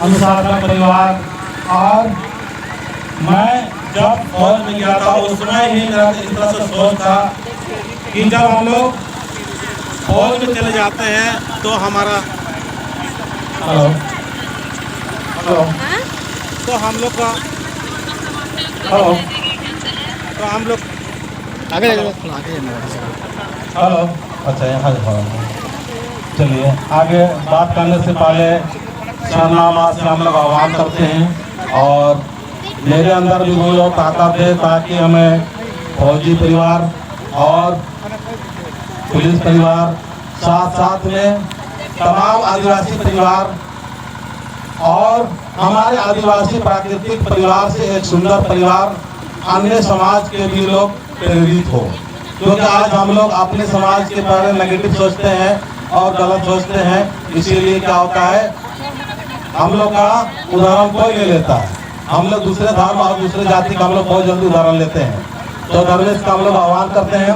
अनुशासन परिवार। और मैं जब फौज में गया था उस समय ही मेरा इस तरह से सोच था कि जब हम लोग फौज में चले जाते हैं तो हमारा हेलो हेलो तो हम लोग का हेलो तो हम लोग आगे हेलो अच्छा यहाँ चलिए आगे बात करने से पहले शरनामा से हम लोग आह्वान करते हैं और मेरे अंदर भी वो लोग ताकत है ताकि हमें फौजी परिवार और पुलिस परिवार साथ साथ में तमाम आदिवासी परिवार और हमारे आदिवासी प्राकृतिक परिवार से एक सुंदर परिवार अन्य समाज के भी लोग प्रेरित हो, क्योंकि आज हम लोग अपने समाज के बारे में नेगेटिव सोचते हैं और गलत सोचते हैं। इसीलिए क्या होता है हम लोग का उदाहरण कोई ले लेता है, हम लोग दूसरे धर्म और दूसरे जाति का हम लोग बहुत जल्दी उदाहरण लेते हैं। तो धर्मेश का हम लोग आह्वान करते हैं।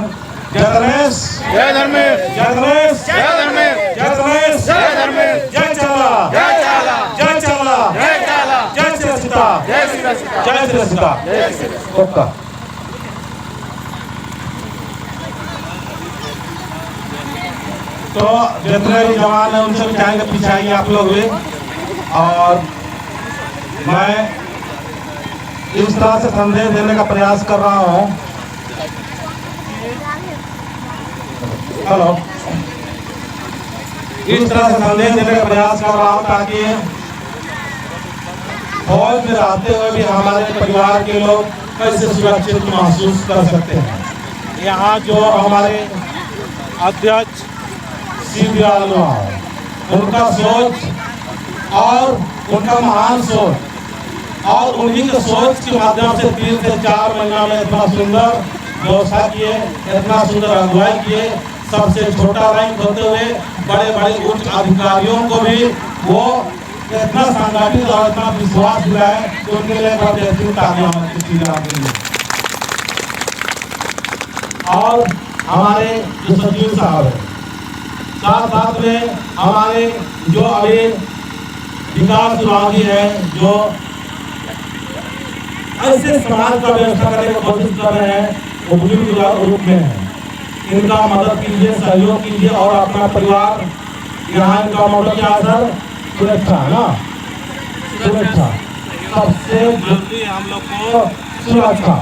जय धर्मेश, जय धर्मेश, जय धर्मेश, जय धर्मेश, जय धर्मेश, जय धर्मेश, जय चाला, जय चाला, जय चाला, जय चाला, जय श्री सीता, जय श्री सीता, जय श्री सीता। जय श्री सीता। ओके। तो जितने भी जवान हैं उनसे भी चाहेंगे पीछे आइए आप लोग भी। और मैं इस तरह से संदेश देने का प्रयास कर रहा हूँ। हेलो, इस तरह से संदेश देने का प्रयास कर रहा हूँ ताकि फौज में रहते हुए भी हमारे परिवार के लोग कैसे सुरक्षित महसूस कर सकते हैं। यहाँ जो हमारे अध्यक्ष शिवलाल उनका सोच और उनका महान सोच और उन्हीं के सोच के माध्यम से 3 से 4 महीना में इतना सुंदर व्यवस्था किए, इतना सुंदर अगुवाई किए। सबसे छोटा रैंक होते हुए बड़े बड़े उच्च अधिकारियों को भी वो इतना संगठित और इतना विश्वास दिलाए कि उनके लिए बहुत बेहतरीन तालियां। और हमारे जो सचिव साहब है, साथ साथ में हमारे जो अभी विकास विभागी है, जो ऐसे समाज का व्यवस्था करने की कोशिश कर रहे हैं, वो बुजुर्ग रूप में है। इनका मदद कीजिए, सहयोग कीजिए और अपना परिवार यहाँ इनका मॉडल क्या है सर? सुरक्षा है ना, सुरक्षा सबसे जरूरी हम लोग को सुरक्षा।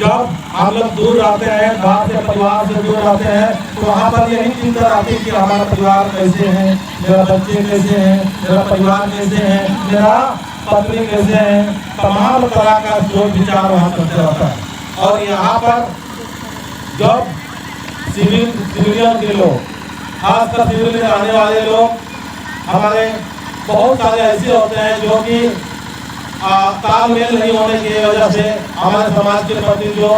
जब हम लोग दूर रहते हैं, घर से परिवार से दूर रहते हैं, तो वहाँ पर यही चिंता रहती है कि हमारा परिवार कैसे है, मेरा बच्चे कैसे हैं, मेरा परिवार कैसे है, मेरा पत्नी कैसे है। तमाम तरह का सोच विचार वहाँ करते रहता है। और यहाँ पर जब सिविलियन के लोग, खासकर सिविल में रहने वाले लोग हमारे बहुत सारे ऐसे होते हैं जो कि तालमेल नहीं होने की वजह से हमारे समाज के प्रति जो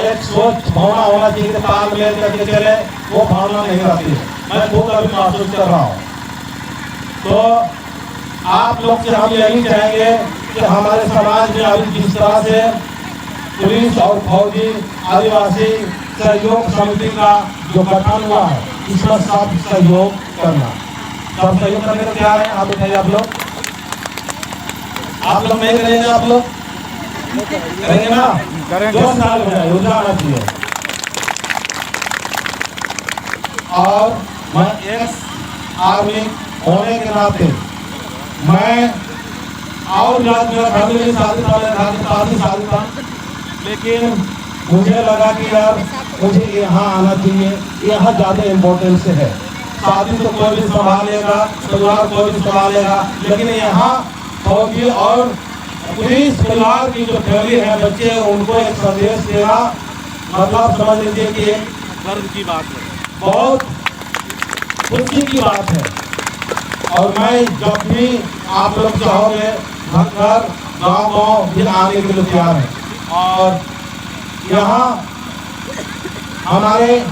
एक सोच भावना होना चाहिए कि तालमेल करके चले, वो भावना नहीं रहती है। मैं खुद अभी महसूस कर रहा हूँ। तो आप लोग से हम यही चाहेंगे कि हमारे समाज में अभी जिस तरह से पुलिस और फौजी आदिवासी सहयोग समिति का जो गठन हुआ है, इसमें सब सहयोग करना, सब सहयोग करने को तैयार है। आप बताइए, आप लोग नहीं करेंगे? आप लोग करेंगे ना? करेंगे। 2 साल हो जाए, ऊर्जा आना चाहिए। और मैं एक्स आर्मी होने के नाते मैं और मेरा फैमिली शादी था, लेकिन मुझे लगा कि यार मुझे यहाँ आना चाहिए, यहाँ ज़्यादा इम्पोर्टेंस है। शादी तो कोई भी संभालेगा, परिवार कोई भी संभालेगा, लेकिन यहाँ फौजी और पुलिस परिवार की जो फैमिली है, बच्चे, उनको एक संदेश देना, मतलब समझ लीजिए कि एक गर्व की बात है, बहुत खुशी की बात है। और मैं जब भी आप लोग चाहोगे घर गाँव भी आने के लिए तैयार है। और यहाँ हमारे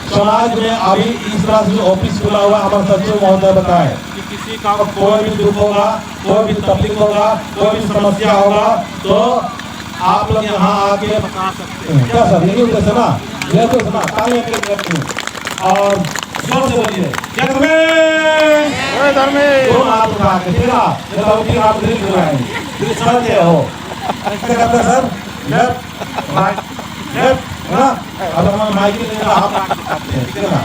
समाज में अभी इस तरह से ऑफिस खुला हुआ, हमारे सचिव महोदय बताए कि किसी का कोई भी दुख होगा, कोई भी तकलीफ होगा, कोई भी समस्या होगा, तो आप लोग यहाँ आके बता सकते हैं। क्या सर, यही उद्देश्य ना? ये तो सुना। और जोर से बोलिए जग में जय धर्मे दोनों हाथ उठा के ठीक है जब आप तीन हाथ ड्रिल करवाएंगे ड्रिल समझते हो कैसे करते हैं सर लेफ्ट राइट लेफ्ट है ना अब हम माइक में हाथ काटते हैं ठीक है ना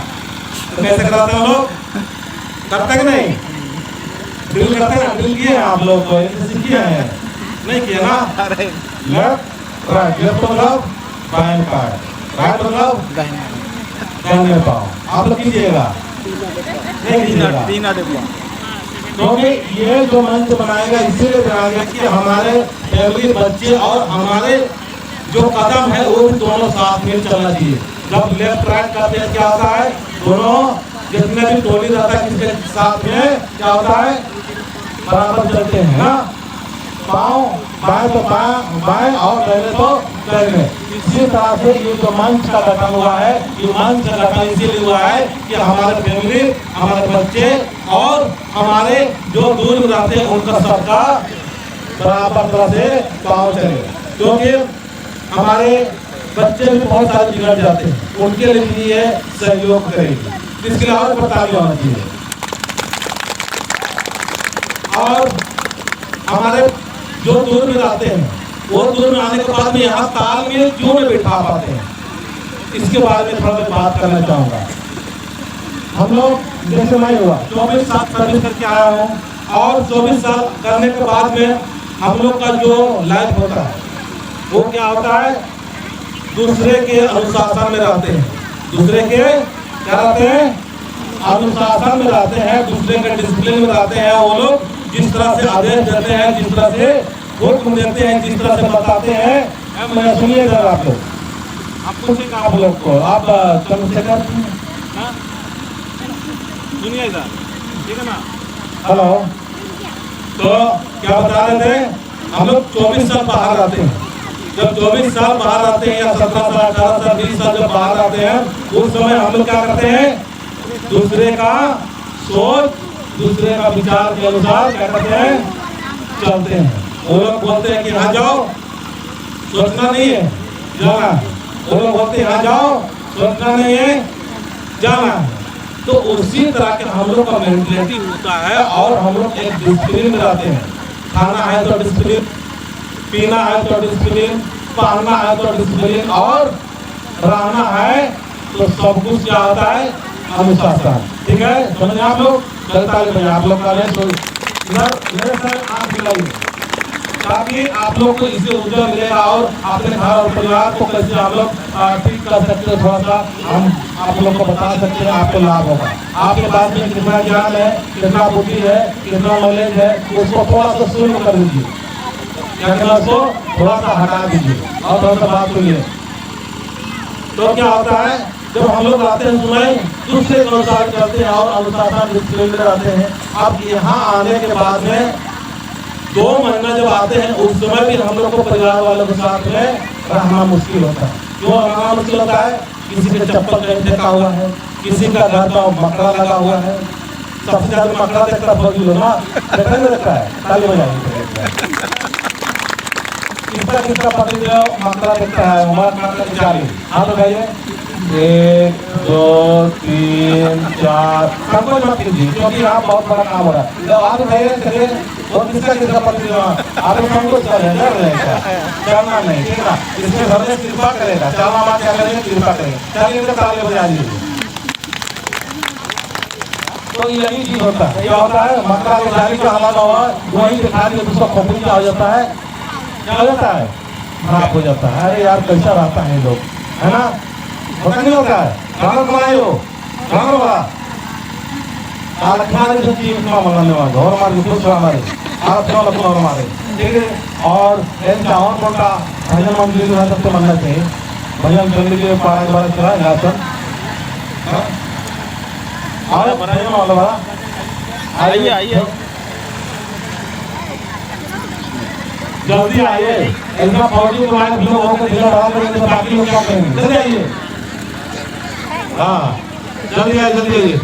तो कैसे कराते हैं लोग करते कि नहीं ड्रिल करते हैं ड्रिल किए हैं आप लोग तो ऐसे किए हैं नहीं किए ना अरे लेफ्ट राइट लेफ्ट मतलब बाएं पैर राइट मतलब दाहिने पाँव आप लोग कीजिएगा नहीं कीजिएगा तीन डिब्बा क्योंकि ये जो मंच बनाएगा इसीलिए बनाएगा कि हमारे फैमिली बच्चे और हमारे जो कदम है वो भी दोनों साथ में चलना चाहिए जब लेफ्ट राइट करते हैं क्या होता है दोनों जितने भी टोली रहता है किसके साथ में क्या होता है बराबर चलते हैं ना पाँव बाएं तो बाएं और दाहिने तो दाहिने इसी तरह से ये जो मंच का गठन हुआ है ये मंच का गठन इसीलिए हुआ है कि हमारे फैमिली हमारे बच्चे और हमारे जो दूर में रहते हैं उनका सबका बराबर तरह से पाँव चले क्योंकि हमारे बच्चे भी बहुत सारे बिगड़ जाते हैं उनके लिए ये सहयोग करेगी इसके लिए और ताली होना चाहिए और हमारे जो दूर में रहते हैं वो दूर में आने के बाद में यहाँ तालमेल क्यों नहीं बैठा पाते हैं इसके बारे में थोड़ा मैं बात करना चाहूँगा हम लोग जैसे मैं हुआ 24 साल सर्विस करके आया हूँ और 24 साल करने के बाद में हम लोग का जो लाइफ होता है वो क्या होता है दूसरे के अनुशासन में रहते हैं दूसरे के क्या रहते हैं अनुशासन में रहते हैं दूसरे के डिसिप्लिन में रहते हैं वो लोग जिस तरह से आदेश देते हैं जिस तरह से हुक्म देते हैं जिस तरह से बताते हैं मैं सुनिए सर आप लोग आपको से आप लोग को आप चंद्रशेखर सुनिए सर ठीक है ना हेलो तो क्या बता रहे थे हम लोग 24 साल बाहर आते हैं जब 24 साल बाहर आते हैं या 17 साल 18 साल 20 साल जब बाहर आते हैं उस समय हम लोग क्या करते हैं दूसरे का सोच दूसरे का विचार के अनुसार क्या करते हैं चलते हैं वो लोग बोलते हैं कि यहाँ जाओ सोचना नहीं है जाना वो लोग बोलते हैं यहाँ जाओ सोचना नहीं है जाना तो उसी तरह के हम लोग का मेंटलिटी होता है और हम लोग एक डिसिप्लिन में रहते हैं खाना है तो डिसिप्लिन पीना है तो डिसिप्लिन पहनना है तो डिसिप्लिन और रहना है तो सब कुछ क्या होता है अनुशासन ठीक है समझ आप लोग चलता है आप लोग का तो इधर मेरे साथ आप दिलाइए ताकि आप लोग को इससे ऊर्जा मिलेगा और अपने घर और परिवार को कैसे आप लोग ठीक कर सकते हैं थोड़ा सा हम आप लोग को बता सकते हैं आपको लाभ होगा आपके पास में कितना ज्ञान है कितना बुद्धि है कितना नॉलेज है उसको थोड़ा सा शून्य कर दीजिए क्या कहना उसको थोड़ा सा हटा दीजिए और थोड़ा सा बात सुनिए तो क्या होता है जब हम लोग आते हैं सुनाई दूसरे के अनुसार चलते हैं और अनुशासन डिसिप्लिन में रहते हैं अब यहाँ आने के बाद में 2 महीना जब आते हैं उस समय भी हम लोग को परिवार वालों के साथ में रहना मुश्किल होता है क्यों रहना मुश्किल होता है किसी के चप्पल कहीं फेंका हुआ है किसी का घर का मकड़ा लगा हुआ है सबसे ज्यादा मकड़ा देखता फौजी लोग ना देखने में लगता है ताली बजाएंगे किसका पकड़ लो मकड़ा देखता है उम्र 40 हाथ उठाइए 1 2 3 4 सबको मत कीजिए क्योंकि यहाँ बहुत बड़ा काम हो रहा है जब हाथ उठाइए चलिए और किसका पकड़ लो आप सबको चलना नहीं ठीक है इसमें घर में कृपा करेगा चलना मत क्या करेंगे कृपा करेंगे चलिए ताली बजा दीजिए तो यही चीज होता है क्या होता है मकड़ा को जाली का हवाला हुआ वही दिखा दिया उसका खोपड़ी क्या हो जाता है क्या हो जाता है खराब हो जाता है अरे यार कैसा रहता है लोग है ना होता नहीं होता है गाना कमाए हो गाना वाला खाने से चीज बनाने वाला और हमारे खुश हमारे आप और हमारे ठीक है और चावल बोलता भजन मंडली जो है सबसे मानना चाहिए भजन मंडली के पारा द्वारा चला यासन और भजन वाला आइए आइए जल्दी आइए इतना फौजी को आए लोगों को दिला डाल देंगे तो बाकी लोग क्या करेंगे जल्दी आइए हाँ जल्दी आइए जल्दी आइए